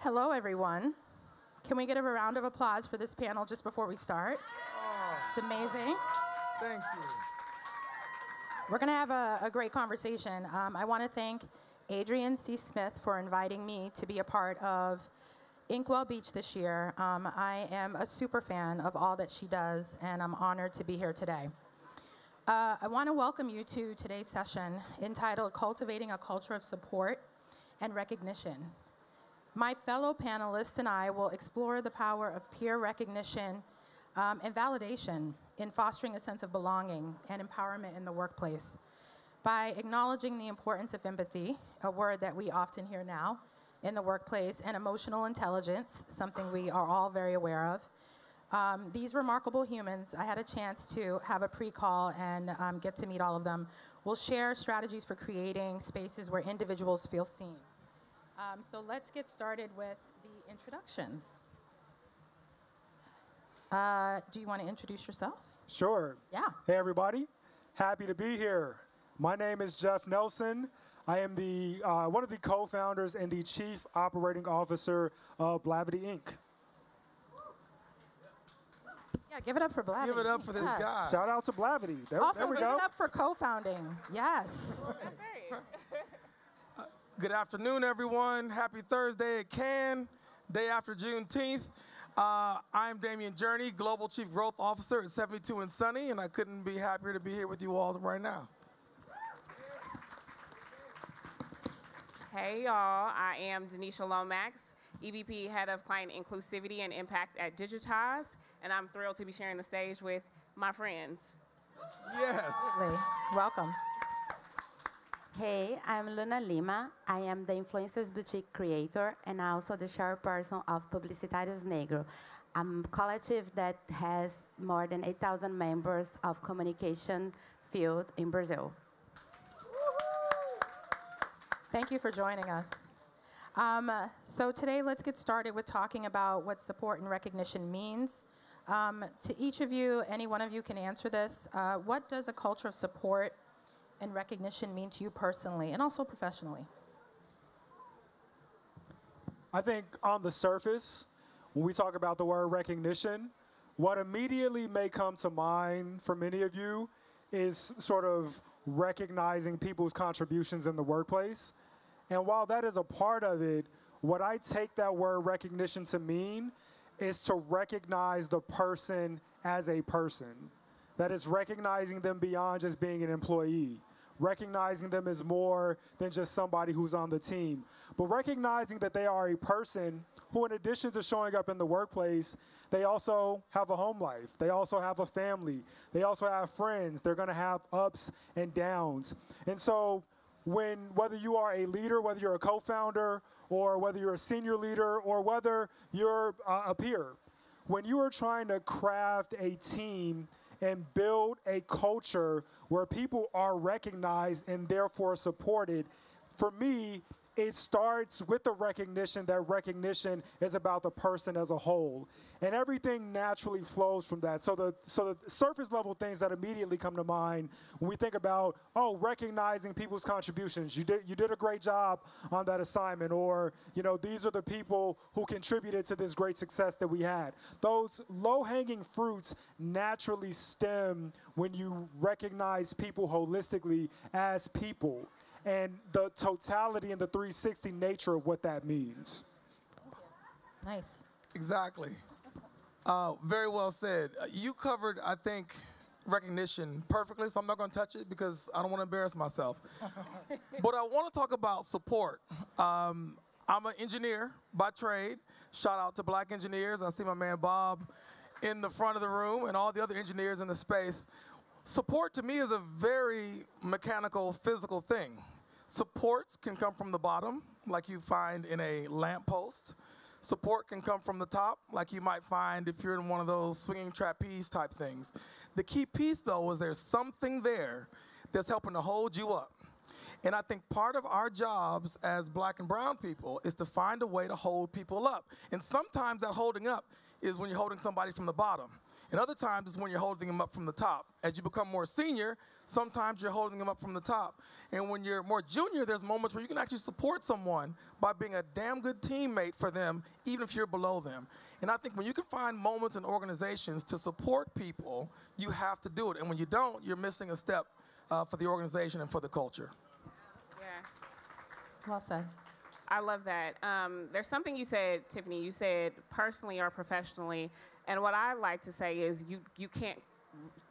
Hello, everyone. Can we get a round of applause for this panel just before we start? It's amazing. Thank you. We're going to have a great conversation. I want to thank Adrienne C. Smith for inviting me to be a part of Inkwell Beach this year. I am a super fan of all that she does, and I'm honored to be here today. I want to welcome you to today's session entitled Cultivating a Culture of Support and Recognition. My fellow panelists and I will explore the power of peer recognition and validation in fostering a sense of belonging and empowerment in the workplace by acknowledging the importance of empathy, a word that we often hear now in the workplace, and emotional intelligence, something we are all very aware of. These remarkable humans, I had a chance to have a pre-call and get to meet all of them, will share strategies for creating spaces where individuals feel seen. So let's get started with the introductions. Do you want to introduce yourself? Sure. Yeah. Hey, everybody. Happy to be here. My name is Jeff Nelson. I am the one of the co-founders and the chief operating officer of Blavity, Inc. Yeah, give it up for Blavity. Give it up for this guy. Shout out to Blavity. There we Give go. it up for co-founding. Yes. Good afternoon, everyone. Happy Thursday at Cannes, day after Juneteenth. I'm Damian Journey, Global Chief Growth Officer at 72 and Sunny, and I couldn't be happier to be here with you all right now. Hey, y'all. I am Denisha Lomax, EVP, Head of Client Inclusivity and Impact at Digitize, and I'm thrilled to be sharing the stage with my friends. Yes. Absolutely. Welcome. Hey, I'm Luna Lima. I am the Influencers Boutique creator and also the chairperson of Publicitários Negro, a collective that has more than 8,000 members of communication field in Brazil. Thank you for joining us. So today, let's get started with talking about what support and recognition means. To each of you, any one of you can answer this. What does a culture of support and recognition mean to you personally and also professionally? I think on the surface, when we talk about the word recognition, what immediately may come to mind for many of you is sort of recognizing people's contributions in the workplace. And while that is a part of it, what I take that word recognition to mean is to recognize the person as a person. That is recognizing them beyond just being an employee. Recognizing them as more than just somebody who's on the team, but recognizing that they are a person who, in addition to showing up in the workplace, they also have a home life. They also have a family. They also have friends. They're going to have ups and downs. And so whether you are a leader, whether you're a co-founder, or whether you're a senior leader, or whether you're a peer, when you are trying to craft a team and build a culture where people are recognized and therefore supported, for me, it starts with the recognition that recognition is about the person as a whole. And everything naturally flows from that. So the surface level things that immediately come to mind when we think about, recognizing people's contributions. You did a great job on that assignment, or, these are the people who contributed to this great success that we had. Those low-hanging fruits naturally stem when you recognize people holistically as people, and the totality and the 360 nature of what that means. Nice. Exactly. Very well said. You covered, I think, recognition perfectly, so I'm not going to touch it because I don't want to embarrass myself. But I want to talk about support. I'm an engineer by trade. Shout out to black engineers. I see my man Bob in the front of the room and all the other engineers in the space. Support to me is a very mechanical, physical thing. Supports can come from the bottom, like you find in a lamppost. Support can come from the top, like you might find if you're in one of those swinging trapeze type things. The key piece, though, is there's something there that's helping to hold you up. And I think part of our jobs as black and brown people is to find a way to hold people up. And sometimes that holding up is when you're holding somebody from the bottom. And other times it's when you're holding them up from the top. As you become more senior, sometimes you're holding them up from the top. And when you're more junior, there's moments where you can actually support someone by being a damn good teammate for them, even if you're below them. And I think when you can find moments in organizations to support people, you have to do it. And when you don't, you're missing a step for the organization and for the culture. Yeah. Well said. I love that. There's something you said, Tiffany. You said personally or professionally. And what I like to say is you can't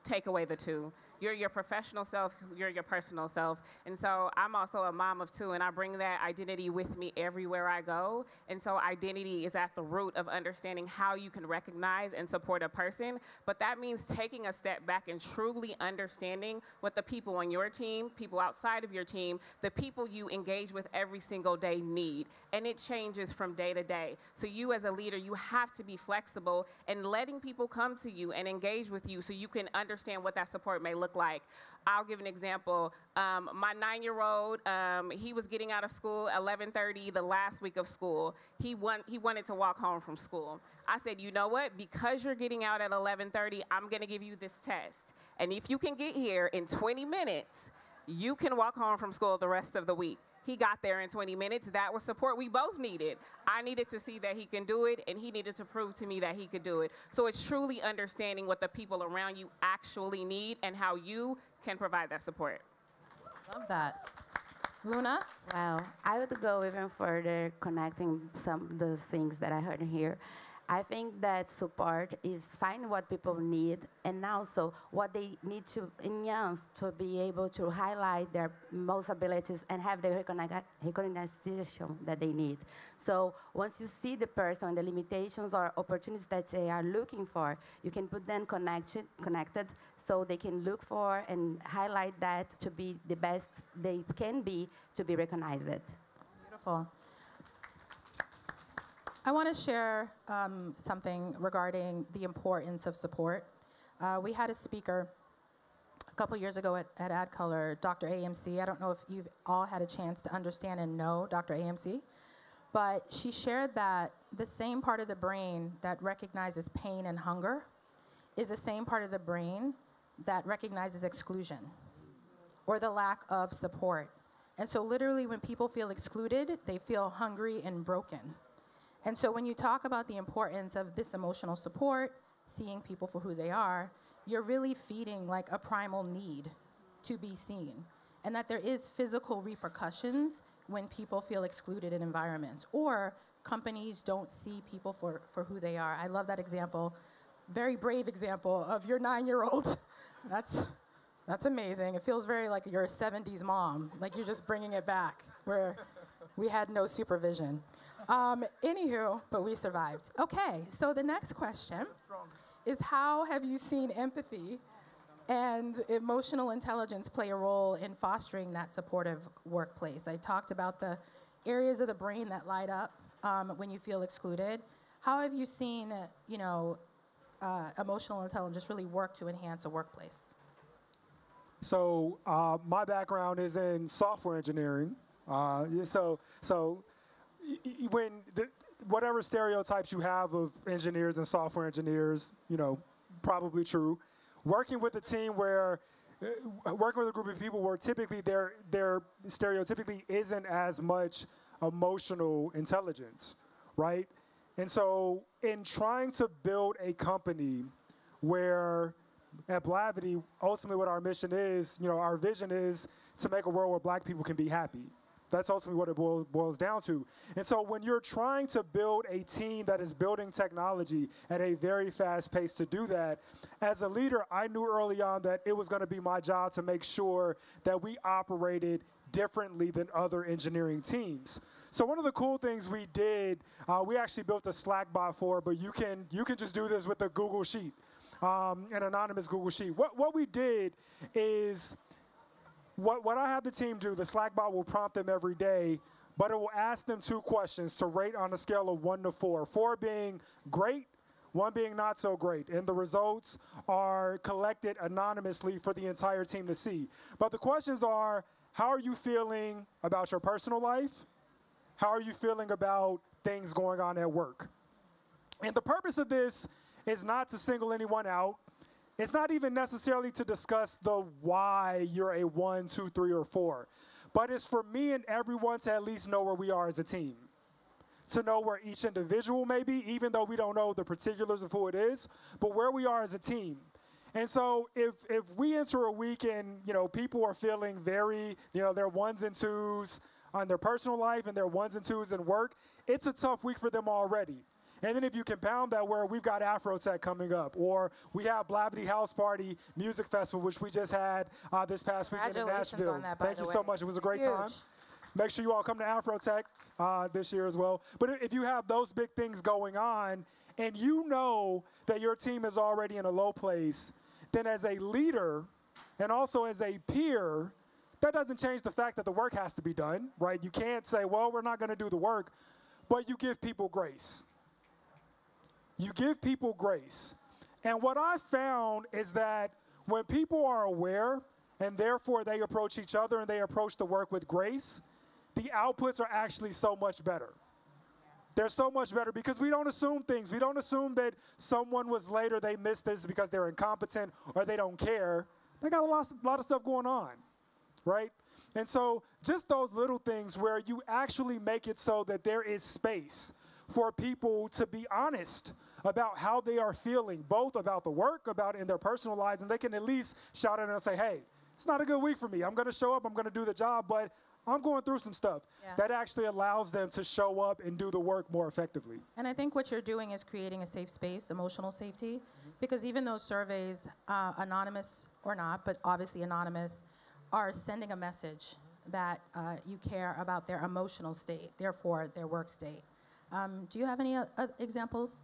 take away the two. You're your professional self, you're your personal self. And so I'm also a mom of two, and I bring that identity with me everywhere I go. And so identity is at the root of understanding how you can recognize and support a person. But that means taking a step back and truly understanding what the people on your team, people outside of your team, the people you engage with every single day need. And it changes from day to day. So you as a leader, you have to be flexible and letting people come to you and engage with you so you can understand what that support may look like. I'll give an example. My 9-year-old, he was getting out of school 11:30 the last week of school. He wanted to walk home from school. I said, you know what? Because you're getting out at 11:30, I'm going to give you this test. And if you can get here in 20 minutes, you can walk home from school the rest of the week. He got there in 20 minutes. That was support we both needed. I needed to see that he can do it, and he needed to prove to me that he could do it. So it's truly understanding what the people around you actually need and how you can provide that support. Love that. Luna? Wow, I would go even further, connecting some of those things that I heard here. I think that support is find what people need and also what they need to enhance to be able to highlight their most abilities and have the recognition that they need. So once you see the person, the limitations or opportunities that they are looking for, you can put them connected so they can look for and highlight that to be the best they can be to be recognized. Beautiful. I want to share something regarding the importance of support. We had a speaker a couple years ago at AdColor, Dr. AMC. I don't know if you've all had a chance to understand and know Dr. AMC, but she shared that the same part of the brain that recognizes pain and hunger is the same part of the brain that recognizes exclusion or the lack of support. And so literally when people feel excluded, they feel hungry and broken. And so when you talk about the importance of this emotional support, seeing people for who they are, you're really feeding like a primal need to be seen. And that there is physical repercussions when people feel excluded in environments or companies don't see people for who they are. I love that example. Very brave example of your 9-year-old. That's amazing. It feels very like you're a 70s mom, like you're just bringing it back where we had no supervision. Anywho, but we survived. Okay, so the next question is how have you seen empathy and emotional intelligence play a role in fostering that supportive workplace? I talked about the areas of the brain that light up when you feel excluded. How have you seen, emotional intelligence really work to enhance a workplace? So my background is in software engineering. Whatever stereotypes you have of engineers and software engineers, probably true. Working with a team working with a group of people where typically there stereotypically isn't as much emotional intelligence, right? And so in trying to build a company where at Blavity, ultimately what our mission is, our vision is to make a world where black people can be happy. That's ultimately what it boils down to. And so when you're trying to build a team that is building technology at a very fast pace to do that, as a leader, I knew early on that it was going to be my job to make sure that we operated differently than other engineering teams. So one of the cool things we did, we actually built a Slack bot for, but you can just do this with a Google Sheet, an anonymous Google Sheet. What we did is, what I have the team do, the Slack bot will prompt them every day, but it will ask them 2 questions to rate on a scale of 1 to 4. 4 being great, 1 being not so great. And the results are collected anonymously for the entire team to see. But the questions are, how are you feeling about your personal life? How are you feeling about things going on at work? And the purpose of this is not to single anyone out. It's not even necessarily to discuss the why you're a 1, 2, 3, or 4. But it's for me and everyone to at least know where we are as a team. To know where each individual may be, even though we don't know the particulars of who it is, but where we are as a team. And so if we enter a week and, people are feeling very, their 1s and 2s on their personal life and their 1s and 2s in work, it's a tough week for them already. And then if you compound that where we've got Afrotech coming up, or we have Blavity House Party Music Festival, which we just had this past weekend in Nashville. On that, by Thank the you way. so much. It was a great time. Make sure you all come to Afrotech this year as well. But if you have those big things going on, and you know that your team is already in a low place, then as a leader and also as a peer, that doesn't change the fact that the work has to be done, right? You can't say, well, we're not going to do the work, but you give people grace. You give people grace. And what I found is that when people are aware and therefore they approach each other and they approach the work with grace, the outputs are actually so much better. They're so much better because we don't assume things. We don't assume that someone was late or they missed this because they're incompetent or they don't care. They got a lot of stuff going on, right? And so just those little things where you actually make it so that there is space for people to be honest about how they are feeling, both about the work, about in their personal lives, and they can at least shout out and say, hey, it's not a good week for me. I'm going to show up, I'm going to do the job, but I'm going through some stuff. Yeah. That actually allows them to show up and do the work more effectively. And I think what you're doing is creating a safe space, emotional safety, because even those surveys, anonymous or not, but obviously anonymous, are sending a message that you care about their emotional state, therefore their work state. Do you have any examples?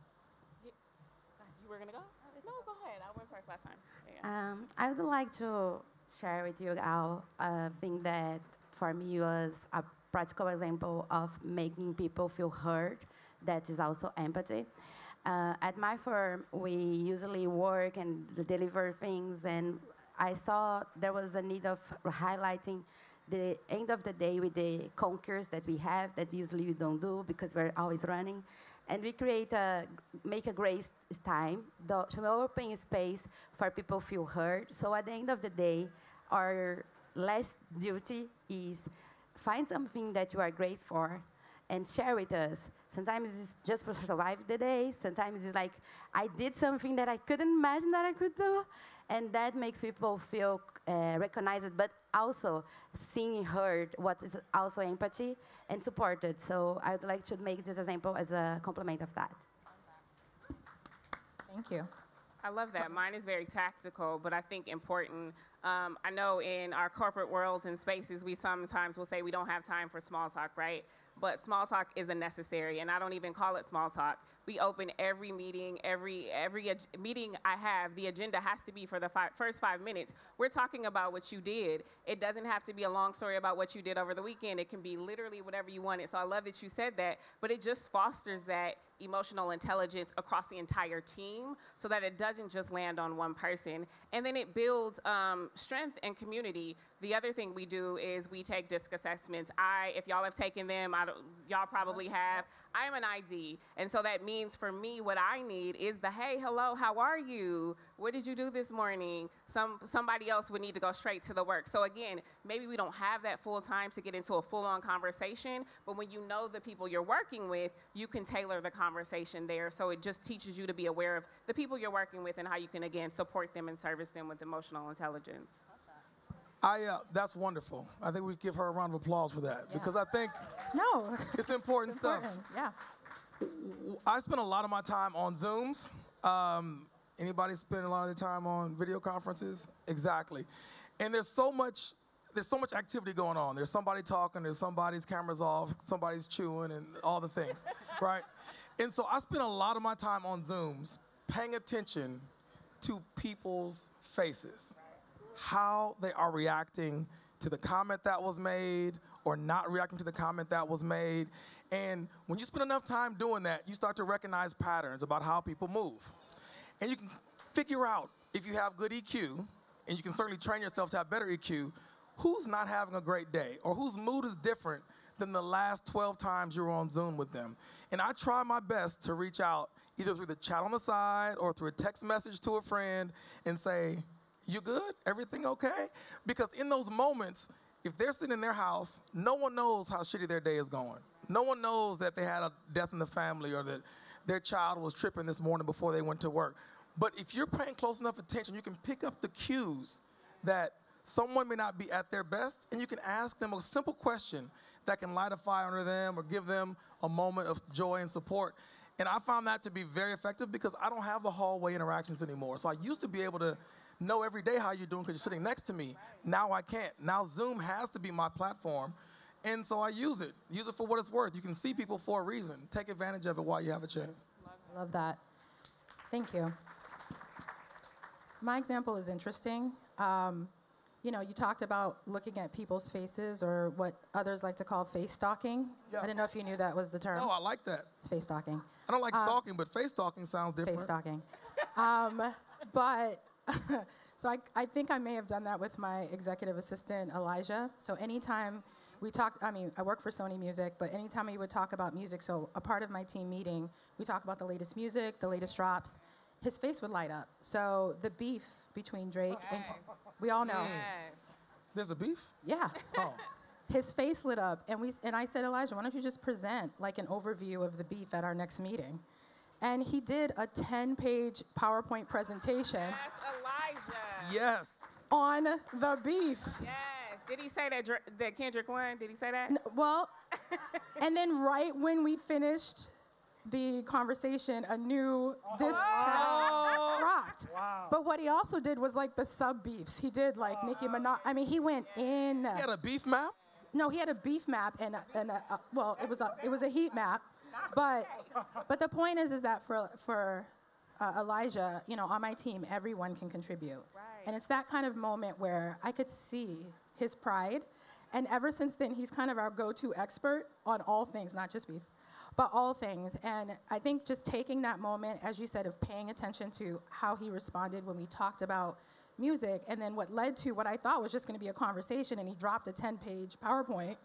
You were going to go? No, go ahead. I went first last time. Yeah. I would like to share with you all a thing that for me was a practical example of making people feel heard. That is also empathy. At my firm, we usually work and deliver things, and I saw there was a need of highlighting the end of the day with the conquers that we have that usually we don't do because we're always running. And we make a grace time to open space for people to feel heard. So at the end of the day, our last duty is find something that you are grateful for and share with us. Sometimes it's just for survive the day. Sometimes it's like, I did something that I couldn't imagine that I could do. And that makes people feel recognized, but also seen and heard, what is also empathy and supported. So I would like to make this example as a complement of that. Thank you. I love that. Mine is very tactical, but I think important. I know in our corporate worlds and spaces, we sometimes will say we don't have time for small talk, right? But small talk isn't necessary, and I don't even call it small talk. We open every meeting, every meeting I have, the agenda has to be for the first 5 minutes. We're talking about what you did. It doesn't have to be a long story about what you did over the weekend. It can be literally whatever you wanted. So I love that you said that, but it just fosters that emotional intelligence across the entire team so that it doesn't just land on one person. And then it builds strength and community. The other thing we do is we take DISC assessments. If y'all have taken them, y'all probably have. I am an ID, and so that means for me what I need is the, hey, hello, how are you? What did you do this morning? Somebody else would need to go straight to the work. So again, maybe we don't have that full time to get into a full-on conversation, but when you know the people you're working with, you can tailor the conversation there. So it just teaches you to be aware of the people you're working with and how you can, again, support them and service them with emotional intelligence. That's wonderful. I think we give her a round of applause for that because I think No. it's important stuff. Yeah. I spend a lot of my time on Zooms. Anybody spend a lot of their time on video conferences? Exactly. And there's so much activity going on. There's somebody talking, there's somebody's camera's off, somebody's chewing, and all the things, right? And so I spend a lot of my time on Zooms paying attention to people's faces, how they are reacting to the comment that was made or not reacting to the comment that was made. And when you spend enough time doing that, you start to recognize patterns about how people move. And you can figure out if you have good EQ, and you can certainly train yourself to have better EQ, who's not having a great day or whose mood is different than the last 12 times you were on Zoom with them. And I try my best to reach out either through the chat on the side or through a text message to a friend and say, you good? Everything okay? Because in those moments, if they're sitting in their house, no one knows how shitty their day is going. No one knows that they had a death in the family or that their child was tripping this morning before they went to work. But if you're paying close enough attention, you can pick up the cues that someone may not be at their best, and you can ask them a simple question that can light a fire under them or give them a moment of joy and support. And I found that to be very effective because I don't have the hallway interactions anymore. So I used to be able to know every day how you're doing because you're sitting next to me. Now I can't. Now Zoom has to be my platform. And so I use it. Use it for what it's worth. You can see people for a reason. Take advantage of it while you have a chance. Love that. Thank you. My example is interesting. You know, you talked about looking at people's faces or what others like to call face stalking. Yeah. I didn't know if you knew that was the term. No, I like that. It's face stalking. I don't like stalking, but face stalking sounds different. Face stalking. But so I think I may have done that with my executive assistant, Elijah. So anytime we talked, I mean, I work for Sony Music, but anytime we would talk about music, so a part of my team meeting, we talk about the latest music, the latest drops, his face would light up. So the beef between Drake and we all know. Yes. There's a beef? Yeah. Oh. His face lit up, and I said, Elijah, why don't you just present like an overview of the beef at our next meeting? And he did a 10-page PowerPoint presentation Yes, Elijah. Yes. on the beef. Yes. Did he say that Kendrick won? Did he say that? Well, and then right when we finished the conversation, a new diss track dropped. Wow. But what he also did was like the sub beefs. He did like Nicki Minaj. I mean, he went in. He had a beef map? No, he had a beef map and well, it was a heat map. But the point is that for Elijah, you know, on my team, everyone can contribute. Right. And it's that kind of moment where I could see his pride. And ever since then, he's kind of our go-to expert on all things, not just beef, but all things. And I think just taking that moment, as you said, of paying attention to how he responded when we talked about music, and then what led to what I thought was just going to be a conversation, and he dropped a 10-page PowerPoint,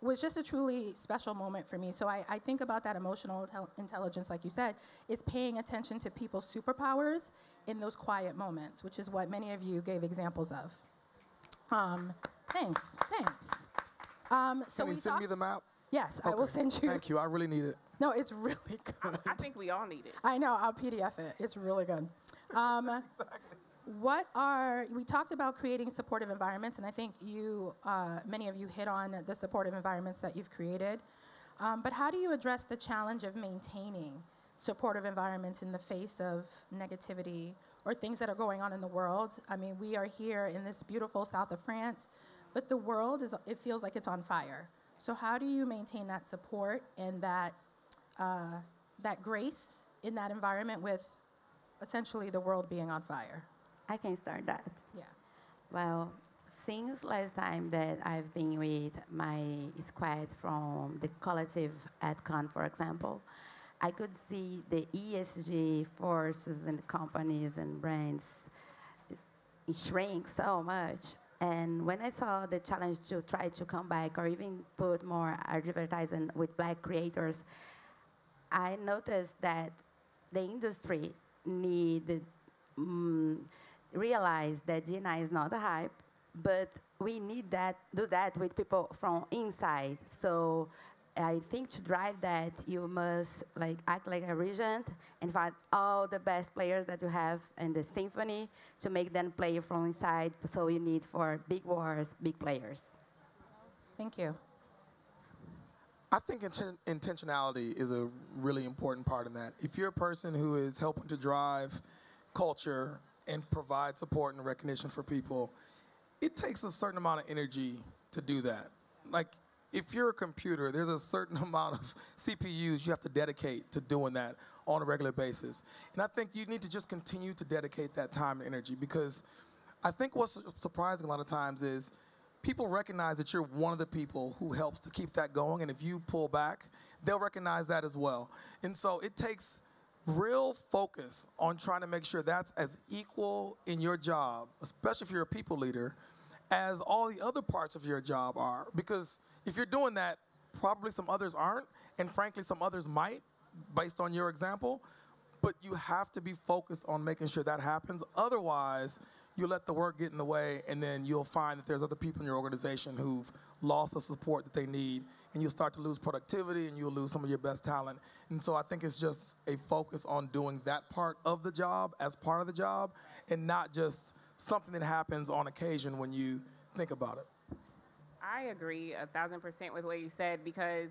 was just a truly special moment for me. So I think about that emotional intelligence, like you said, is paying attention to people's superpowers in those quiet moments, which is what many of you gave examples of. Thanks. Can you send me the map? Yes, I will send you. Thank you. I really need it. No, it's really good. I think we all need it. I know, I'll PDF it. It's really good. We talked about creating supportive environments, and I think many of you hit on the supportive environments that you've created. But how do you address the challenge of maintaining supportive environments in the face of negativity or things that are going on in the world? I mean, we are here in this beautiful south of France, but the world it feels like it's on fire. So how do you maintain that support and that grace in that environment with essentially the world being on fire? I can start that. Yeah. Well, since last time that I've been with my squad from the collective at Cannes, for example, I could see the ESG forces in the companies and brands shrink so much. And when I saw the challenge to try to come back or even put more advertising with Black creators, I noticed that the industry realize that D&I is not a hype, but we need do that with people from inside. So I think to drive that, you must act like a regent and find all the best players that you have in the symphony to make them play from inside. So you need for big wars, big players. Thank you. I think intentionality is a really important part in that. If you're a person who is helping to drive culture and provide support and recognition for people, it takes a certain amount of energy to do that. Like, if you're a computer, there's a certain amount of CPUs you have to dedicate to doing that on a regular basis. And I think you need to just continue to dedicate that time and energy, because I think what's surprising a lot of times is people recognize that you're one of the people who helps to keep that going, and if you pull back, they'll recognize that as well. And so it takes real focus on trying to make sure that's as equal in your job, especially if you're a people leader, as all the other parts of your job are. Because if you're doing that, probably some others aren't, and frankly, some others might, based on your example, but you have to be focused on making sure that happens. Otherwise, you let the work get in the way, and then you'll find that there's other people in your organization who've lost the support that they need, and you'll start to lose productivity, and you'll lose some of your best talent. And so I think it's just a focus on doing that part of the job as part of the job, and not just something that happens on occasion when you think about it. I agree 1,000% with what you said, because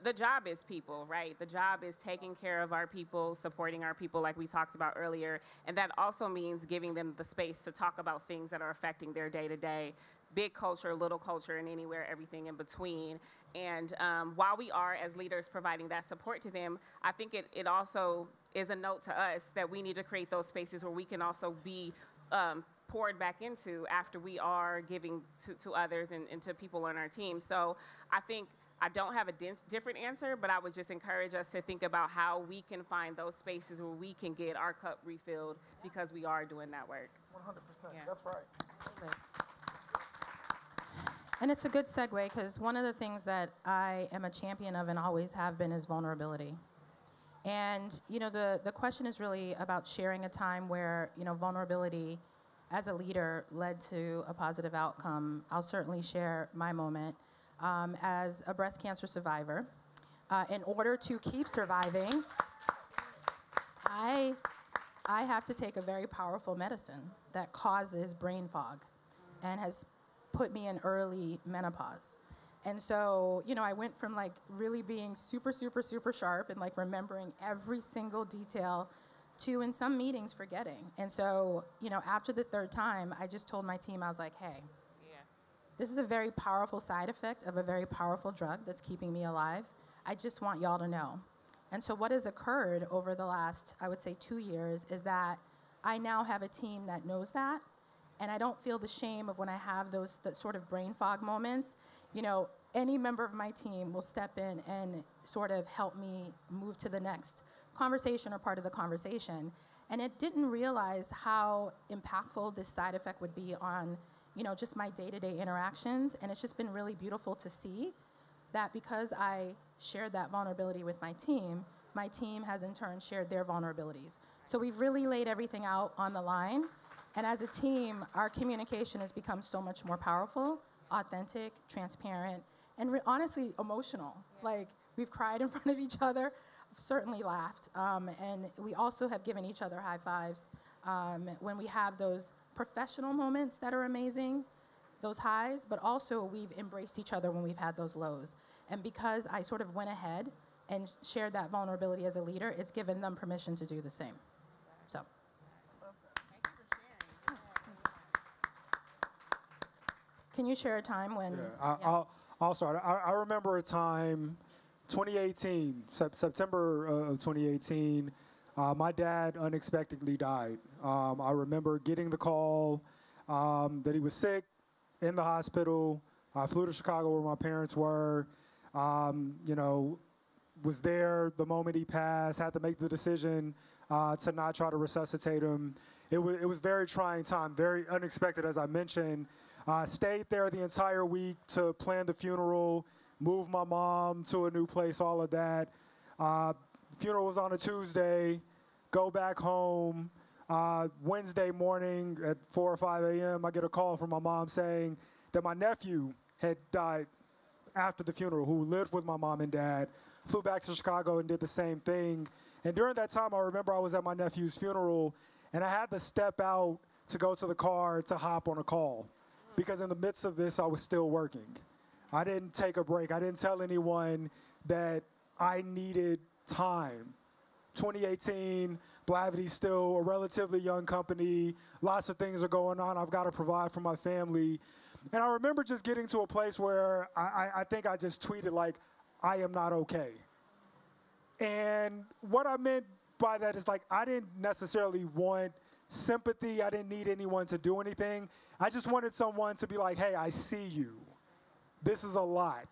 the job is people, right? The job is taking care of our people, supporting our people like we talked about earlier. And that also means giving them the space to talk about things that are affecting their day-to-day, big culture, little culture, and anywhere, everything in between. And while we are, as leaders, providing that support to them, I think it also is a note to us that we need to create those spaces where we can also be poured back into after we are giving to others and to people on our team. So I think I don't have a different answer, but I would just encourage us to think about how we can find those spaces where we can get our cup refilled, because we are doing that work. 100%, Yeah. that's right. And it's a good segue, because one of the things that I am a champion of and always have been is vulnerability. And, you know, the question is really about sharing a time where, you know, vulnerability as a leader led to a positive outcome. I'll certainly share my moment. As a breast cancer survivor, in order to keep surviving, I have to take a very powerful medicine that causes brain fog and has put me in early menopause. And so, you know, I went from like really being super, super, super sharp and like remembering every single detail to, in some meetings, forgetting. And so, you know, after the third time, I just told my team, I was like, hey, this is a very powerful side effect of a very powerful drug that's keeping me alive. I just want y'all to know. And so what has occurred over the last, I would say, 2 years is that I now have a team that knows that, and I don't feel the shame of when I have those sort of brain fog moments. You know, any member of my team will step in and sort of help me move to the next conversation or part of the conversation. And it didn't realize how impactful this side effect would be on, you know, just my day-to-day interactions. And it's just been really beautiful to see that because I shared that vulnerability with my team has in turn shared their vulnerabilities. So we've really laid everything out on the line. And as a team, our communication has become so much more powerful, authentic, transparent, and honestly emotional. Like, we've cried in front of each other, certainly laughed. And we also have given each other high fives when we have those professional moments that are amazing, those highs, but also we've embraced each other when we've had those lows. And because I sort of went ahead and shared that vulnerability as a leader, it's given them permission to do the same. So. Thank you for sharing. Can you share a time when? Yeah, I'll start. I remember a time, 2018, September of 2018, my dad unexpectedly died. I remember getting the call that he was sick, in the hospital. I flew to Chicago where my parents were, you know, was there the moment he passed, had to make the decision to not try to resuscitate him. It was very trying time, very unexpected, as I mentioned. Stayed there the entire week to plan the funeral, move my mom to a new place, all of that. Funeral was on a Tuesday, go back home. Wednesday morning at 4 or 5 a.m., I get a call from my mom saying that my nephew had died after the funeral, who lived with my mom and dad, flew back to Chicago and did the same thing. And during that time, I remember I was at my nephew's funeral, and I had to step out to go to the car to hop on a call, because in the midst of this, I was still working. I didn't take a break. I didn't tell anyone that I needed time. 2018, Blavity's still a relatively young company. Lots of things are going on. I've got to provide for my family. And I remember just getting to a place where I think I just tweeted, like, I am not okay. And what I meant by that is, like, I didn't necessarily want sympathy. I didn't need anyone to do anything. I just wanted someone to be like, hey, I see you. This is a lot.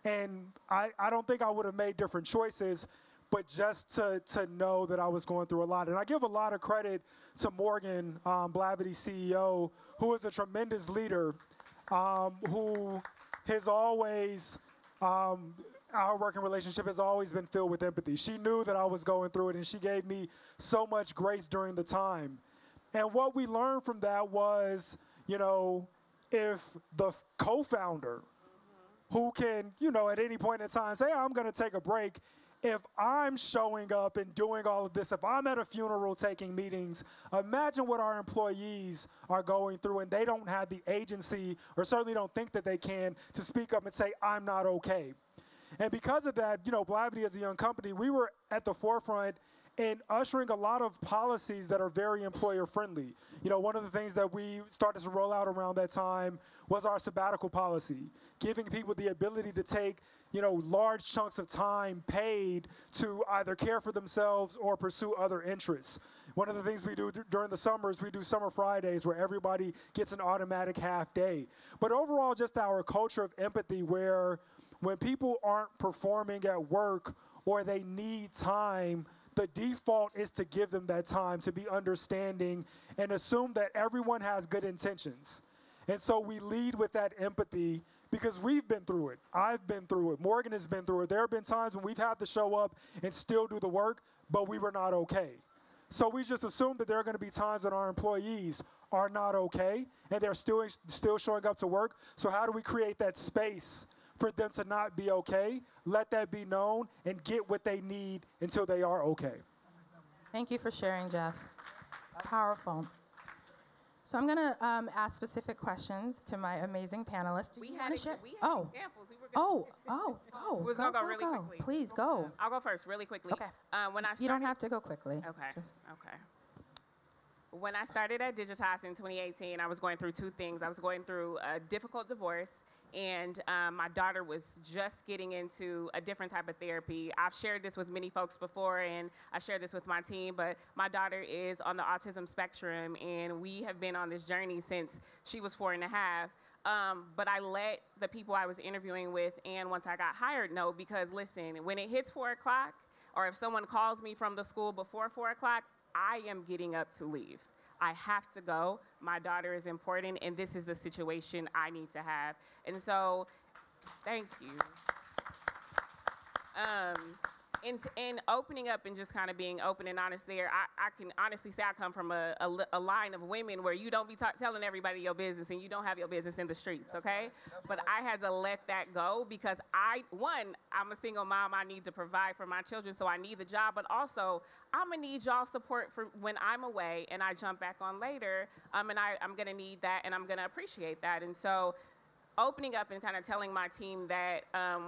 And I don't think I would have made different choices, but just to know that I was going through a lot. And I give a lot of credit to Morgan, Blavity's CEO, who is a tremendous leader, who has always our working relationship has always been filled with empathy. She knew that I was going through it, and she gave me so much grace during the time. And what we learned from that was, if the co-founder who can, at any point in time say, I'm going to take a break, if I'm showing up and doing all of this, if I'm at a funeral taking meetings, imagine what our employees are going through, and they don't have the agency, or certainly don't think that they can, to speak up and say, I'm not okay. And because of that, Blavity as a young company, we were at the forefront in ushering a lot of policies that are very employer friendly. One of the things that we started to roll out around that time was our sabbatical policy, giving people the ability to take large chunks of time paid to either care for themselves or pursue other interests. One of the things we do during the summers, we do Summer Fridays where everybody gets an automatic half day. But overall, just our culture of empathy where when people aren't performing at work or they need time, the default is to give them that time, to be understanding, and assume that everyone has good intentions. And so we lead with that empathy because we've been through it. I've been through it. Morgan has been through it. There have been times when we've had to show up and still do the work, but we were not okay. So we just assume that there are going to be times when our employees are not okay and they're still showing up to work. So how do we create that space for them to not be okay, let that be known, and get what they need until they are okay? Thank you for sharing, Jeff. Powerful. So I'm going to ask specific questions to my amazing panelists. Do We you had want to ex- share? we had Oh. examples. We were Oh, gonna- We was gonna go really quickly. Please go. I'll go first, really quickly. Okay. When I started, You don't have to go quickly. Okay. Just- Okay. When I started at Digitize in 2018, I was going through two things. I was going through a difficult divorce, and my daughter was just getting into a different type of therapy. I've shared this with many folks before, and I shared this with my team, but my daughter is on the autism spectrum, and we have been on this journey since she was 4.5. But I let the people I was interviewing with, and once I got hired, know, because listen, when it hits 4 o'clock, or if someone calls me from the school before 4 o'clock, I am getting up to leave. I have to go. My daughter is important, and this is the situation I need to have. And so, thank you. In opening up and just kind of being open and honest there, I can honestly say I come from a line of women where you don't be telling everybody your business, and you don't have your business in the streets, okay? But I had to let that go because I'm a single mom. I need to provide for my children, so I need the job. But also, I'm going to need y'all support for when I'm away and I jump back on later. And I'm going to need that, and I'm going to appreciate that. And so opening up and kind of telling my team that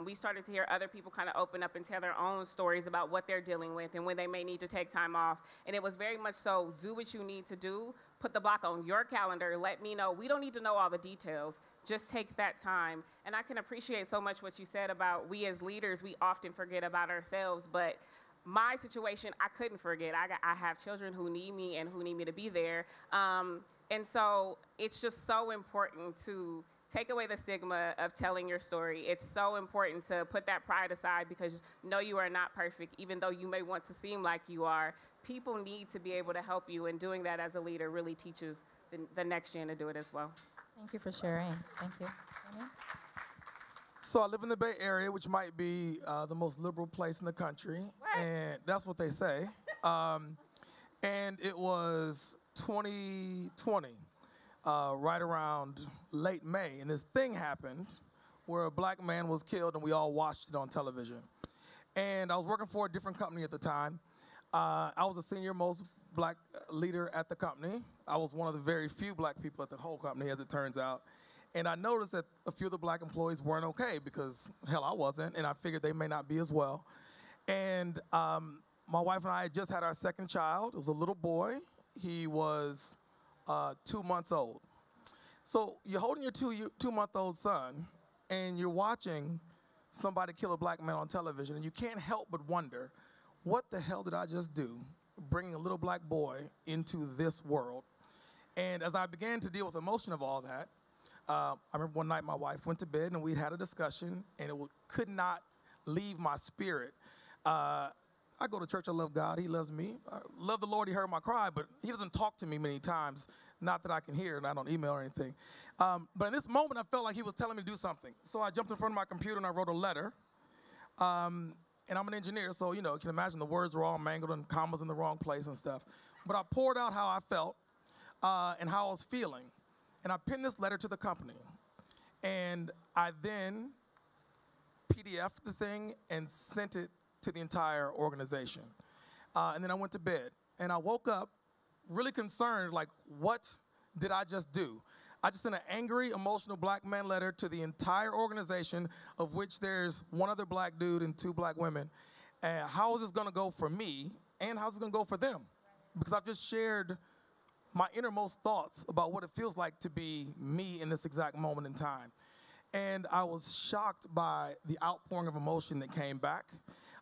we started to hear other people kind of open up and tell their own stories about what they're dealing with and when they may need to take time off. And it was very much so, do what you need to do, put the block on your calendar, let me know. We don't need to know all the details, just take that time. And I can appreciate so much what you said about we as leaders, we often forget about ourselves, but my situation, I couldn't forget. I have children who need me and who need me to be there. And so it's just so important to take away the stigma of telling your story. It's so important to put that pride aside because no, you are not perfect, even though you may want to seem like you are. People need to be able to help you, and doing that as a leader really teaches the next gen to do it as well. Thank you for sharing. Thank you. So I live in the Bay Area, which might be the most liberal place in the country. What? And that's what they say. And it was 2020. Right around late May, and this thing happened where a black man was killed, and we all watched it on television. And I was working for a different company at the time. I was the senior most black leader at the company. I was one of the very few black people at the whole company, as it turns out. And I noticed that a few of the black employees weren't okay because, hell, I wasn't, and I figured they may not be as well. And my wife and I had just had our second child. It was a little boy. He was 2 months old. So you're holding your two-month-old son, and you're watching somebody kill a black man on television, and you can't help but wonder, what the hell did I just do, bringing a little black boy into this world? And as I began to deal with the emotion of all that, I remember one night my wife went to bed, and we'd had a discussion, and it could not leave my spirit. I go to church, I love God, he loves me. I love the Lord, he heard my cry, but he doesn't talk to me many times, not that I can hear, not on email or anything. But in this moment, I felt like he was telling me to do something. So I jumped in front of my computer and I wrote a letter And I'm an engineer, so you can imagine the words were all mangled and commas in the wrong place and stuff. But I poured out how I felt and how I was feeling. And I penned this letter to the company. And I then PDF'd the thing and sent it to the entire organization. And then I went to bed. And I woke up really concerned, like, what did I just do? I just sent an angry, emotional black man letter to the entire organization, of which there's one other black dude and 2 black women. And how is this gonna go for me, and how's it gonna go for them? Because I've just shared my innermost thoughts about what it feels like to be me in this exact moment in time. And I was shocked by the outpouring of emotion that came back.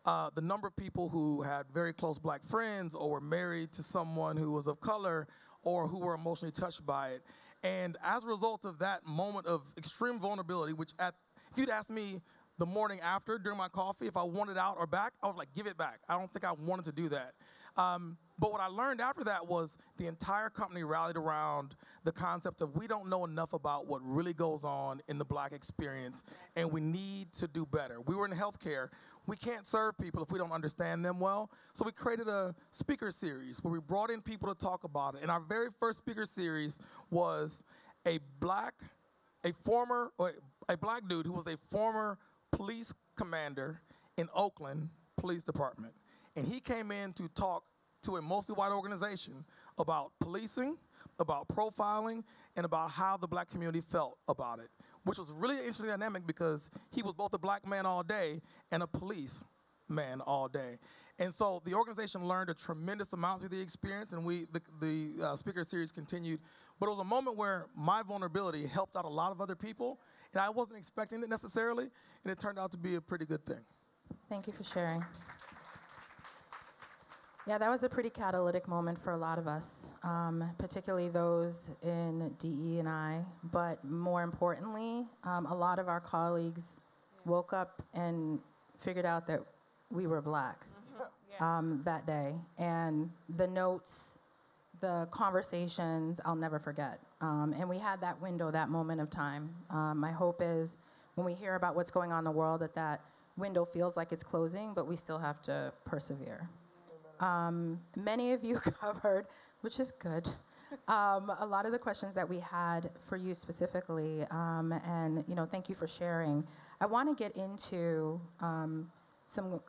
The number of people who had very close black friends or were married to someone who was of color or who were emotionally touched by it. And as a result of that moment of extreme vulnerability, which if you'd asked me the morning after during my coffee if I wanted out or back, I was like, give it back. I don't think I wanted to do that. But what I learned after that was the entire company rallied around the concept of we don't know enough about what really goes on in the black experience, and we need to do better. We were in healthcare. We can't serve people if we don't understand them well. So we created a speaker series where we brought in people to talk about it. And our very first speaker series was a black dude who was a former police commander in Oakland Police Department. And he came in to talk to a mostly white organization about policing, about profiling, and about how the black community felt about it, which was really an interesting dynamic because he was both a black man all day and a police man all day. And so the organization learned a tremendous amount through the experience, and the speaker series continued. But it was a moment where my vulnerability helped out a lot of other people, and I wasn't expecting it necessarily, and it turned out to be a pretty good thing. Thank you for sharing. Yeah, that was a pretty catalytic moment for a lot of us, particularly those in DE&I. But more importantly, a lot of our colleagues woke up and figured out that we were black that day. And the notes, the conversations, I'll never forget. And we had that window, that moment of time. My hope is when we hear about what's going on in the world, that window feels like it's closing, but we still have to persevere. Many of you covered, which is good, a lot of the questions that we had for you specifically, and thank you for sharing. I want to get into some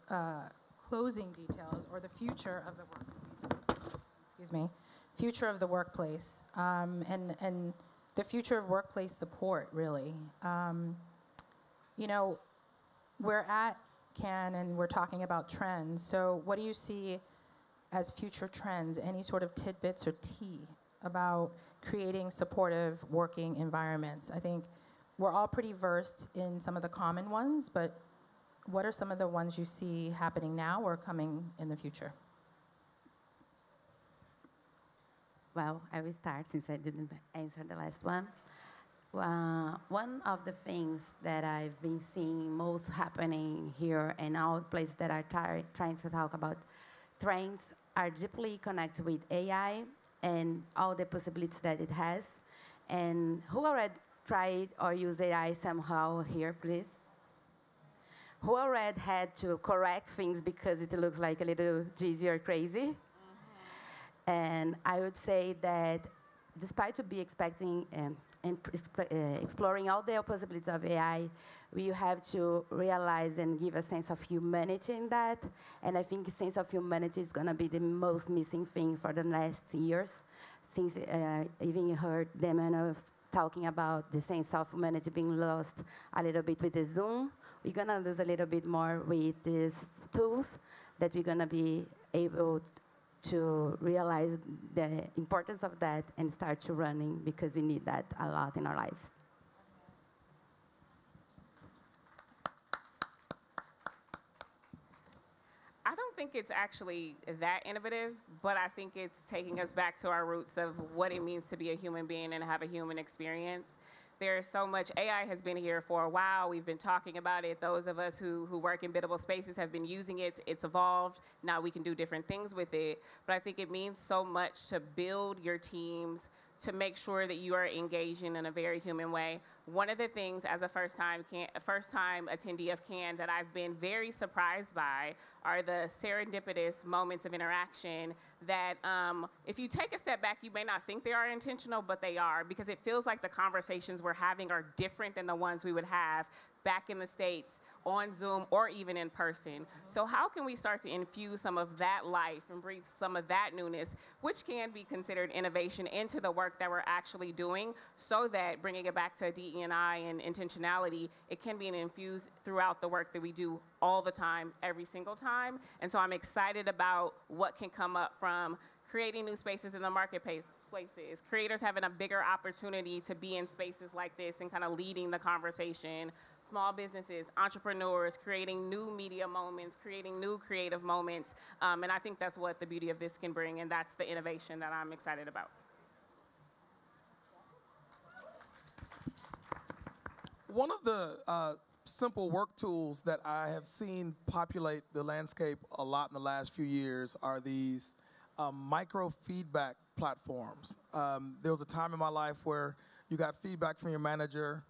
closing details or the future of the workplace. Excuse me, future of the workplace, and the future of workplace support. Really, we're at Cannes and we're talking about trends. So, what do you see as future trends, any sort of tidbits or tea about creating supportive working environments? I think we're all pretty versed in some of the common ones, but what are some of the ones you see happening now or coming in the future? Well, I will start since I didn't answer the last one. One of the things that I've been seeing most happening here and all places that are trying to talk about trends are deeply connected with AI and all the possibilities that it has. And who already tried or used AI somehow here, please? Who already had to correct things because it looks like a little cheesy or crazy? Mm-hmm. And I would say that despite to be expecting and exploring all the possibilities of AI, we have to realize and give a sense of humanity in that. And I think a sense of humanity is going to be the most missing thing for the last years. Since even heard them talking about the sense of humanity being lost a little bit with the Zoom, we're going to lose a little bit more with these tools that we're going to be able to realize the importance of that and start to running because we need that a lot in our lives. I don't think it's actually that innovative, but I think it's taking us back to our roots of what it means to be a human being and have a human experience. There's so much, AI has been here for a while. We've been talking about it. Those of us who work in biddable spaces have been using it. It's evolved. Now we can do different things with it. But I think it means so much to build your teams to make sure that you are engaging in a very human way. One of the things as a first-time attendee of CAN that I've been very surprised by are the serendipitous moments of interaction that if you take a step back, you may not think they are intentional, but they are, because it feels like the conversations we're having are different than the ones we would have back in the States on Zoom or even in person. So how can we start to infuse some of that life and breathe some of that newness, which can be considered innovation, into the work that we're actually doing, so that, bringing it back to DE&I and intentionality, it can be infused throughout the work that we do all the time, every single time. And so I'm excited about what can come up from creating new spaces in the marketplaces, creators having a bigger opportunity to be in spaces like this and kind of leading the conversation, small businesses, entrepreneurs, creating new media moments, creating new creative moments. And I think that's what the beauty of this can bring, and that's the innovation that I'm excited about. One of the simple work tools that I have seen populate the landscape a lot in the last few years are these micro feedback platforms. There was a time in my life where you got feedback from your manager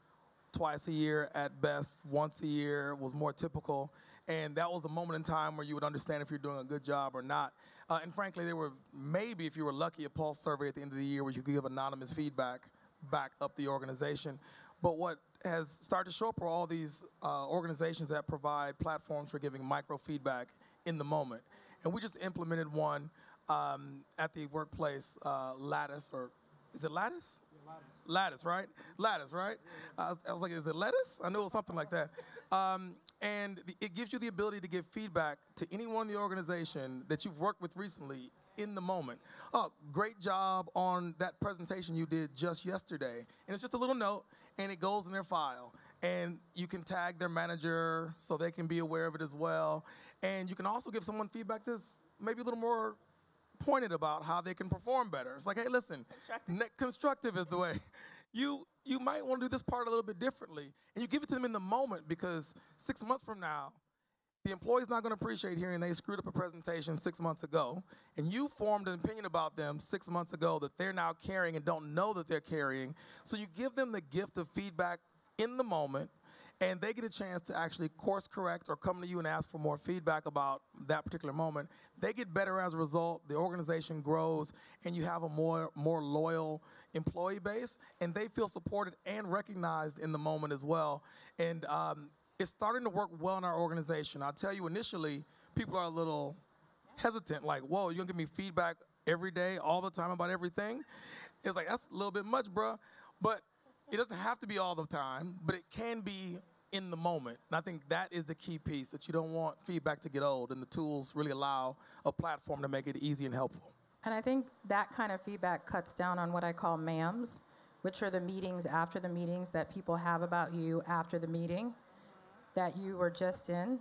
twice a year at best, once a year was more typical, and that was the moment in time where you would understand if you're doing a good job or not. And frankly, there were maybe, if you were lucky, a pulse survey at the end of the year where you could give anonymous feedback back up the organization. But what has started to show up are all these organizations that provide platforms for giving micro feedback in the moment. And we just implemented one at the workplace, Lattice, or is it Lattice? Yeah, Lattice, right? Lattice, right? I was like, is it lettuce? I knew it was something like that. And it gives you the ability to give feedback to anyone in the organization that you've worked with recently in the moment. Oh, great job on that presentation you did just yesterday. And it's just a little note, and it goes in their file. And you can tag their manager so they can be aware of it as well. And you can also give someone feedback that's maybe a little more pointed about how they can perform better. It's like, hey, listen, constructive is the way. You might want to do this part a little bit differently. And you give it to them in the moment, because 6 months from now, the employee's not going to appreciate hearing they screwed up a presentation 6 months ago, and you formed an opinion about them 6 months ago that they're now carrying and don't know that they're carrying. So you give them the gift of feedback in the moment, and they get a chance to actually course correct or come to you and ask for more feedback about that particular moment. They get better as a result, the organization grows, and you have a more loyal employee base, and they feel supported and recognized in the moment as well. And it's starting to work well in our organization. I'll tell you, initially, people are a little hesitant, like, whoa, you're gonna give me feedback every day, all the time about everything? It's like, that's a little bit much, bruh. But it doesn't have to be all the time, but it can be in the moment. And I think that is the key piece, that you don't want feedback to get old, and the tools really allow a platform to make it easy and helpful. And I think that kind of feedback cuts down on what I call MAMs, which are the meetings after the meetings that people have about you after the meeting that you were just in.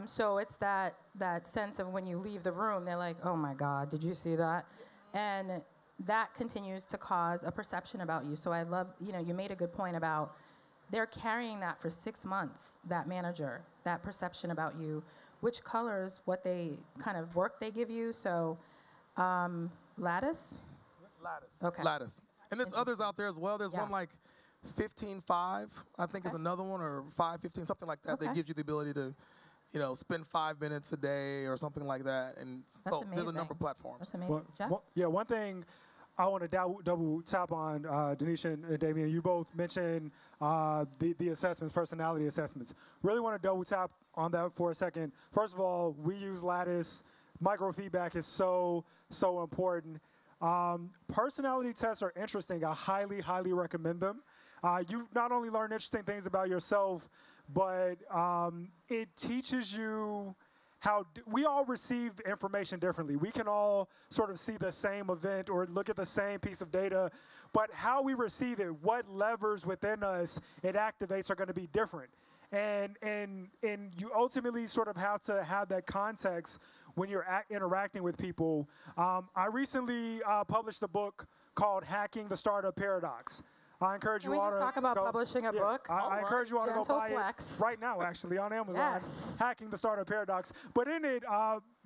So it's that sense of when you leave the room, they're like, oh my God, did you see that? And that continues to cause a perception about you. So I love, you made a good point about they're carrying that for 6 months, that manager, that perception about you, which colors what they kind of work they give you. So Lattice? Lattice. Okay. Lattice. And there's others out there as well. There's one like 15.5, I think is another one, or 5.15, something like that. That gives you the ability to, spend 5 minutes a day or something like that. And so there's a number of platforms. That's amazing. One thing I want to double tap on, Denisha and Damien, you both mentioned the assessments, personality assessments. Really want to double tap on that for a second. First of all, we use Lattice. Microfeedback is so important. Personality tests are interesting. I highly, highly recommend them. You not only learn interesting things about yourself, but it teaches you how we all receive information differently. We can all sort of see the same event or look at the same piece of data, but how we receive it, what levers within us it activates are going to be different. And you ultimately sort of have to have that context when you're interacting with people. I recently published a book called Hacking the Startup Paradox. I encourage you all to Can we just talk about publishing a book? I encourage you all to go buy flex. it right now, actually, on Amazon. Yes. Hacking the Startup Paradox. But in it,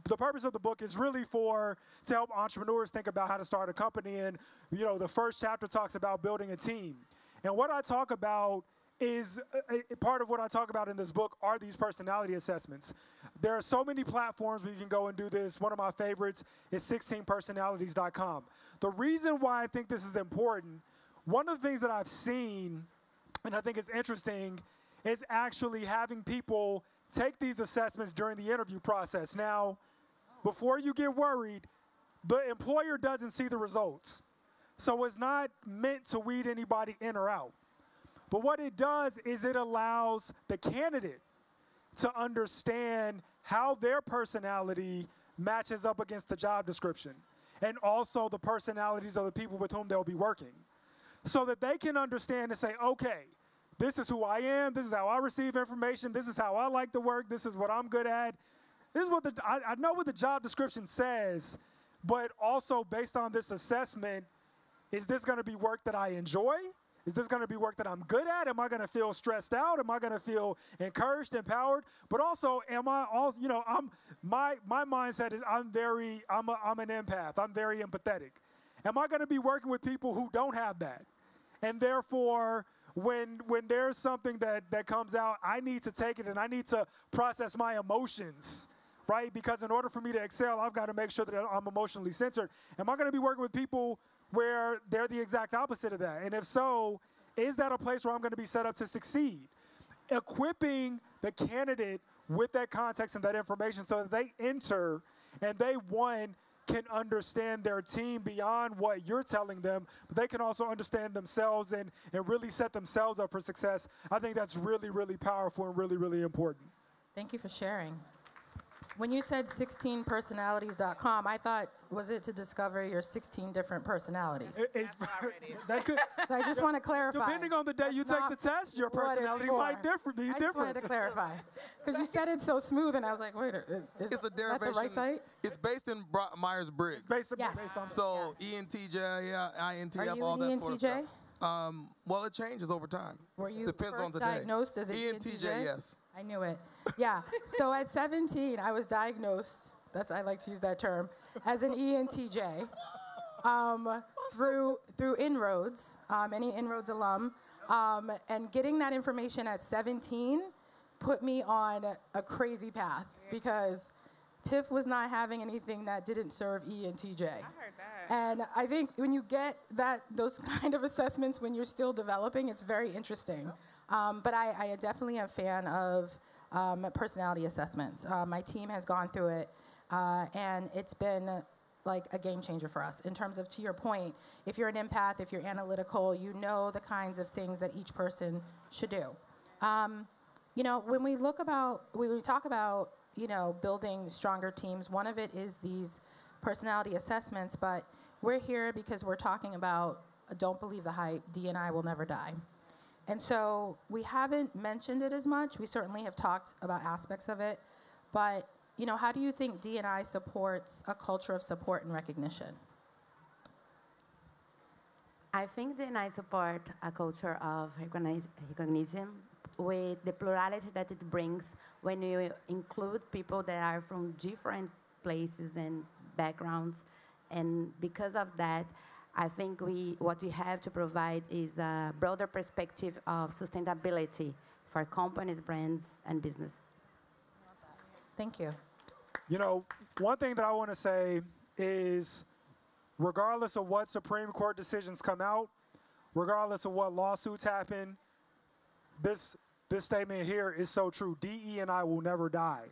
the purpose of the book is really to help entrepreneurs think about how to start a company. And, the first chapter talks about building a team. And what I talk about is part of what I talk about in this book are these personality assessments. There are so many platforms where you can go and do this. One of my favorites is 16personalities.com. The reason why I think this is important, one of the things that I've seen, and I think it's interesting, is actually having people take these assessments during the interview process. Now, before you get worried, the employer doesn't see the results. So it's not meant to weed anybody in or out. But what it does is it allows the candidate to understand how their personality matches up against the job description, and also the personalities of the people with whom they'll be working, so that they can understand and say, okay, this is who I am, this is how I receive information, this is how I like to work, this is what I'm good at. This is what I know what the job description says, but also based on this assessment, is this going to be work that I enjoy? Is this going to be work that I'm good at? Am I going to feel stressed out? Am I going to feel encouraged, empowered? But also, my mindset is I'm an empath. I'm very empathetic. Am I going to be working with people who don't have that? And therefore, when there's something that comes out, I need to take it and I need to process my emotions, right? Because in order for me to excel, I've got to make sure that I'm emotionally centered. Am I going to be working with people where they're the exact opposite of that? And if so, is that a place where I'm going to be set up to succeed? Equipping the candidate with that context and that information so that they enter and they, one, can understand their team beyond what you're telling them, but they can also understand themselves and really set themselves up for success. I think that's really, really powerful and really, really important. Thank you for sharing. When you said 16personalities.com, I thought, was it to discover your 16 different personalities? That could, So I just want to clarify. depending on the day you take the test, your personality might be different. I just wanted to clarify. Because you said it so smooth, and I was like, wait, is It's a that derivation. the right site? It's based in Myers-Briggs. Based Yes. on So Yes. ENTJ, INTF, Are you all an that sort of ENTJ? stuff. Well, it changes over time. Were you Depends first on the diagnosed day. as an ENTJ, ENTJ? yes. I knew it. Yeah. So at 17, I was diagnosed, I like to use that term, as an ENTJ through Inroads, any Inroads alum. And getting that information at 17 put me on a crazy path because Tiff was not having anything that didn't serve ENTJ. I heard that. And I think when you get those kind of assessments when you're still developing, it's very interesting. But I definitely am a fan of personality assessments. My team has gone through it, and it's been like a game changer for us in terms of, to your point, if you're an empath, if you're analytical, you know the kinds of things that each person should do. When we talk about, building stronger teams, one of it is these personality assessments, but we're here because we're talking about don't believe the hype, D&I will never die. And so we haven't mentioned it as much. We certainly have talked about aspects of it, but how do you think D&I supports a culture of support and recognition? I think D&I support a culture of recognition with the plurality that it brings when you include people that are from different places and backgrounds. And because of that, I think what we have to provide is a broader perspective of sustainability for companies, brands, and business. Thank you. One thing that I want to say is, regardless of what Supreme Court decisions come out, regardless of what lawsuits happen, this statement here is so true. DE&I will never die.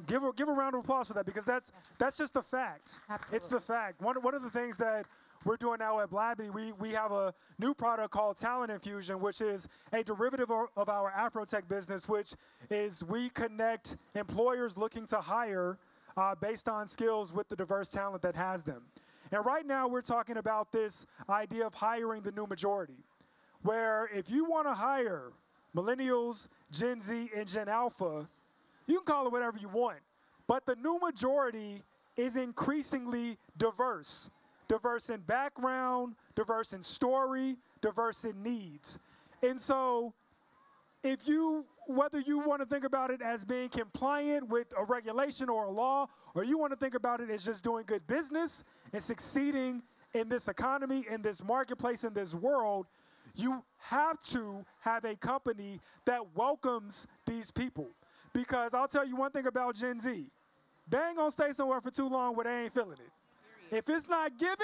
Give a round of applause for that, because that's just the fact. Absolutely. It's the fact. One of the things that we're doing now at Blavity, we have a new product called Talent Infusion, which is a derivative of our Afrotech business, which is we connect employers looking to hire based on skills with the diverse talent that has them. And right now we're talking about this idea of hiring the new majority, where if you want to hire millennials, Gen Z, and Gen Alpha, you can call it whatever you want, but the new majority is increasingly diverse. Diverse in background, diverse in story, diverse in needs. And so if you whether you want to think about it as being compliant with a regulation or a law, or you want to think about it as just doing good business and succeeding in this economy, in this marketplace, in this world, you have to have a company that welcomes these people. Because I'll tell you one thing about Gen Z. They ain't going to stay somewhere for too long where they ain't feeling it. If it's not given,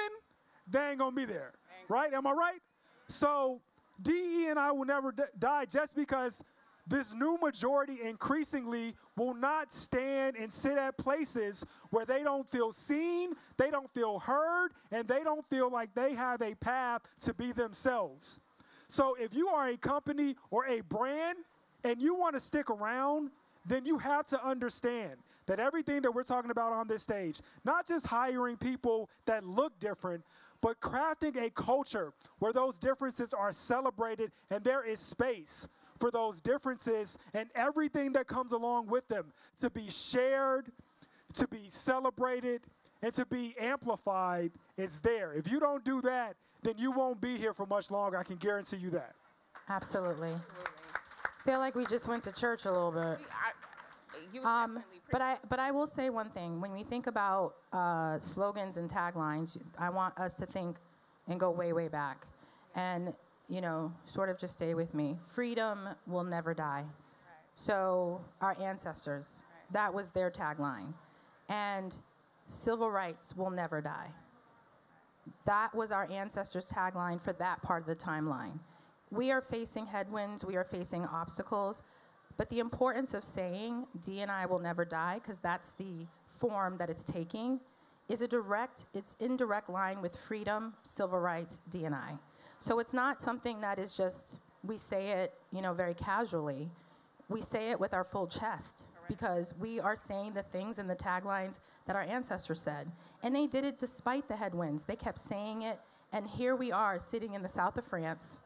they ain't going to be there. Right? Am I right? So DE and I will never die just because this new majority increasingly will not stand and sit at places where they don't feel seen, they don't feel heard, and they don't feel like they have a path to be themselves. So if you are a company or a brand and you want to stick around, then you have to understand that everything that we're talking about on this stage, not just hiring people that look different, but crafting a culture where those differences are celebrated and there is space for those differences and everything that comes along with them to be shared, to be celebrated, and to be amplified is there. If you don't do that, then you won't be here for much longer. I can guarantee you that. Absolutely. Feel like we just went to church a little bit. But I will say one thing. When we think about slogans and taglines, I want us to think and go way, way back. And, you know, sort of just stay with me. Freedom will never die. Right. So our ancestors, that was their tagline. And civil rights will never die. That was our ancestors' tagline for that part of the timeline. We are facing headwinds. We are facing obstacles. But the importance of saying D&I will never die, because that's the form that it's taking, is it's in direct line with freedom, civil rights, D&I. So it's not something that is just, we say it, you know, very casually. We say it with our full chest, because we are saying the things and the taglines that our ancestors said. And they did it despite the headwinds. They kept saying it, and here we are sitting in the south of France,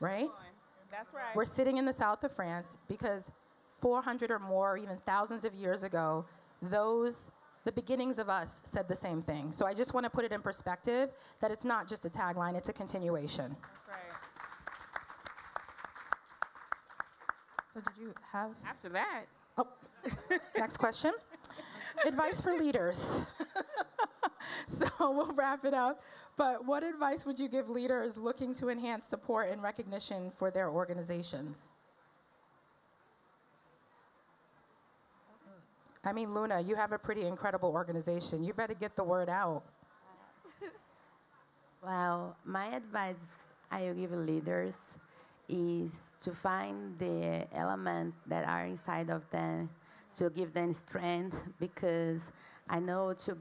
right? That's right. We're sitting in the south of France because 400 or more, even thousands of years ago, the beginnings of us said the same thing. So I just want to put it in perspective that it's not just a tagline, it's a continuation. That's right. So did you have? After that. Oh, next question. Advice for leaders. So we'll wrap it up. But what advice would you give leaders looking to enhance support and recognition for their organizations? I mean, Luna, you have a pretty incredible organization. You better get the word out. Well, my advice I will give leaders is to find the elements that are inside of them, to give them strength, because I know to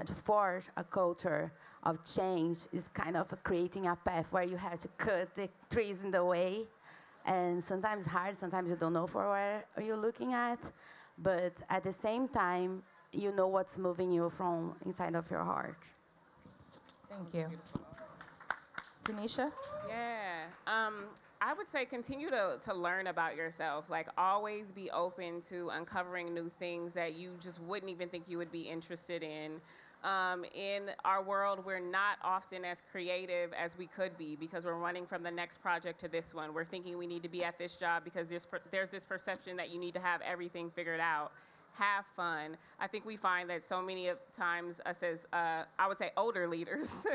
forge a culture of change is kind of creating a path where you have to cut the trees in the way. And sometimes hard, sometimes you don't know for where you're looking at. But at the same time, you know what's moving you from inside of your heart. Thank you. Tanisha? Yeah. I would say continue to learn about yourself. Like, always be open to uncovering new things that you just wouldn't even think you would be interested in. In our world, we're not often as creative as we could be because we're running from the next project to this one. We're thinking we need to be at this job because there's this perception that you need to have everything figured out. Have fun. I think we find that so many times us as, I would say, older leaders,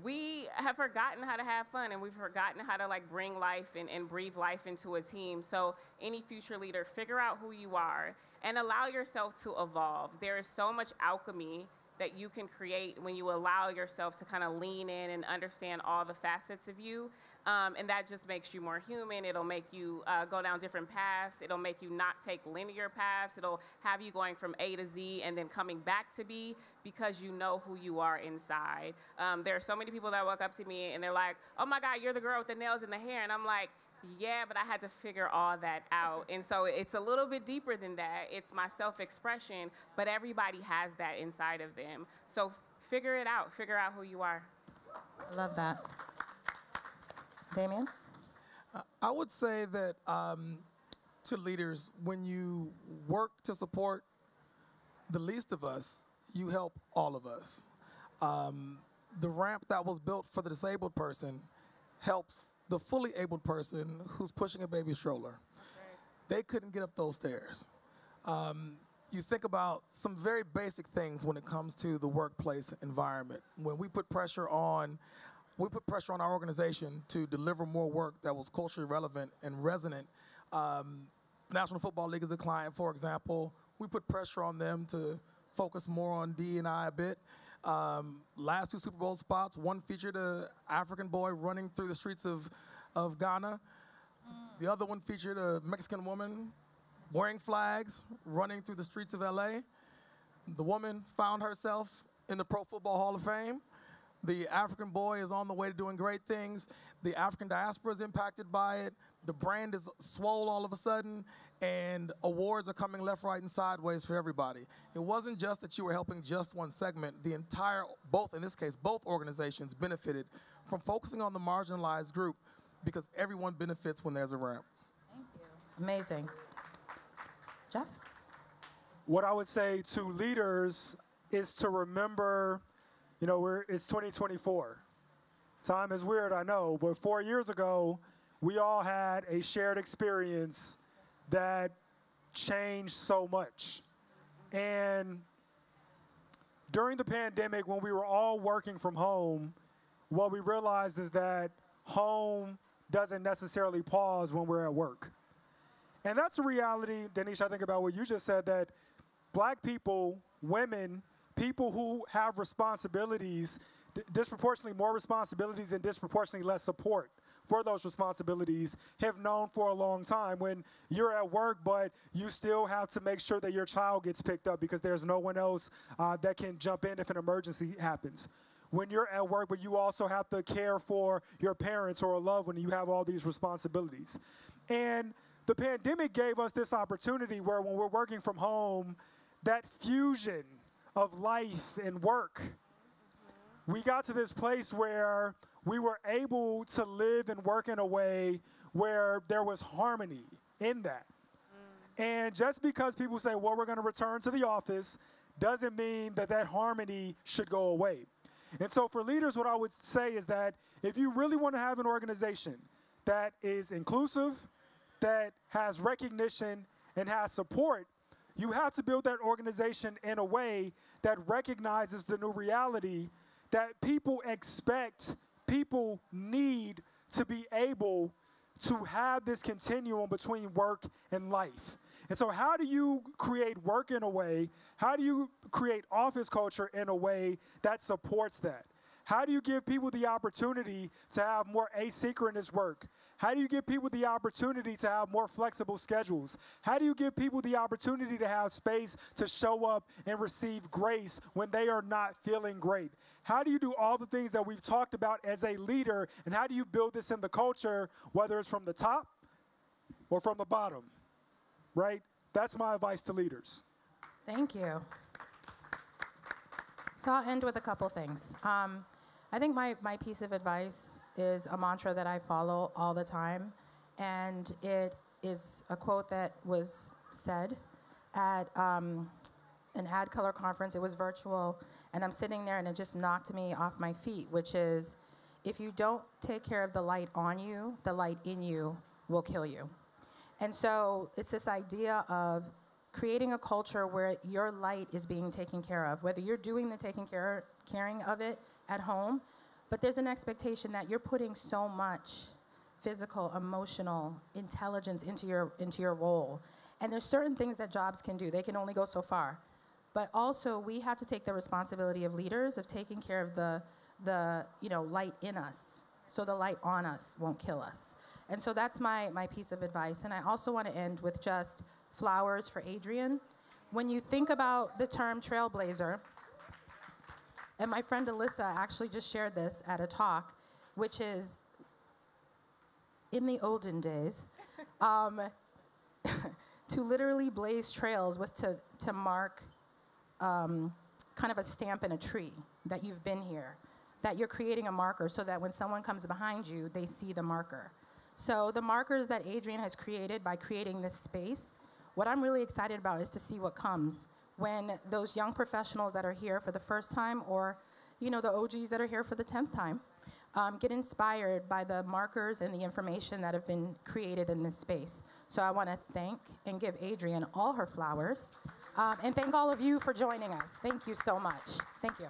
we have forgotten how to have fun, and we've forgotten how to like bring life and breathe life into a team. So any future leader, figure out who you are and allow yourself to evolve. There is so much alchemy that you can create when you allow yourself to kind of lean in and understand all the facets of you. And that just makes you more human. It'll make you go down different paths. It'll make you not take linear paths. It'll have you going from A to Z and then coming back to B because you know who you are inside. There are so many people that walk up to me and they're like, oh my God, you're the girl with the nails in the hair. And I'm like, yeah, but I had to figure all that out. And so it's a little bit deeper than that. It's my self-expression, but everybody has that inside of them. So figure it out. Figure out who you are. I love that. Damien? I would say that to leaders, when you work to support the least of us, you help all of us. The ramp that was built for the disabled person helps the fully abled person who's pushing a baby stroller. They couldn't get up those stairs. You think about some very basic things when it comes to the workplace environment. When we put pressure on our organization to deliver more work that was culturally relevant and resonant. National Football League is a client, for example. We put pressure on them to focus more on D&I a bit. Last 2 Super Bowl spots, one featured an African boy running through the streets of Ghana. The other one featured a Mexican woman wearing flags, running through the streets of LA. The woman found herself in the Pro Football Hall of Fame. The African boy is on the way to doing great things. The African diaspora is impacted by it. The brand is swole all of a sudden, and awards are coming left, right, and sideways for everybody. It wasn't just that you were helping just one segment. The entire, in this case, both organizations benefited from focusing on the marginalized group because everyone benefits when there's a ramp. Thank you. Amazing. Jeff? What I would say to leaders is to remember, it's 2024. Time is weird, I know, but 4 years ago, we all had a shared experience that changed so much. And during the pandemic, when we were all working from home, what we realized is that home doesn't necessarily pause when we're at work. And that's a reality, Denise, I think about what you just said, that black people, women, people who have responsibilities, disproportionately more responsibilities and disproportionately less support for those responsibilities, have known for a long time. When you're at work, but you still have to make sure that your child gets picked up because there's no one else that can jump in if an emergency happens. When you're at work, but you also have to care for your parents or a loved one, you have all these responsibilities. And the pandemic gave us this opportunity where when we're working from home, that fusion of life and work, we got to this place where we were able to live and work in a way where there was harmony in that. And just because people say, well, we're going to return to the office, doesn't mean that that harmony should go away. And so for leaders, what I would say is that if you really want to have an organization that is inclusive, that has recognition, and has support, you have to build that organization in a way that recognizes the new reality that people expect, people need to be able to have this continuum between work and life. And so how do you create work in a way, how do you create office culture in a way that supports that? How do you give people the opportunity to have more asynchronous work? How do you give people the opportunity to have more flexible schedules? How do you give people the opportunity to have space to show up and receive grace when they are not feeling great? How do you do all the things that we've talked about as a leader, and how do you build this in the culture, whether it's from the top or from the bottom, right? That's my advice to leaders. Thank you. So I'll end with a couple things. I think my piece of advice is a mantra that I follow all the time, and it is a quote that was said at an ad color conference. It was virtual, and I'm sitting there, and it just knocked me off my feet, which is, if you don't take care of the light on you, the light in you will kill you. And so it's this idea of creating a culture where your light is being taken care of, whether you're doing the caring of it at home, but there's an expectation that you're putting so much physical, emotional intelligence into your role. And there's certain things that jobs can do. They can only go so far. But also, we have to take the responsibility of leaders of taking care of the light in us, so the light on us won't kill us. And so that's my piece of advice. And I also want to end with just flowers for Adrian. When you think about the term trailblazer, and my friend Alyssa actually just shared this at a talk, which is, in the olden days, to literally blaze trails was to mark kind of a stamp in a tree that you've been here, that you're creating a marker so that when someone comes behind you, they see the marker. So the markers that Adrian has created by creating this space, what I'm really excited about is to see what comes when those young professionals that are here for the first time, or the OGs that are here for the 10th time, get inspired by the markers and the information that have been created in this space. So I want to thank and give Adrienne all her flowers, and thank all of you for joining us. Thank you so much. Thank you.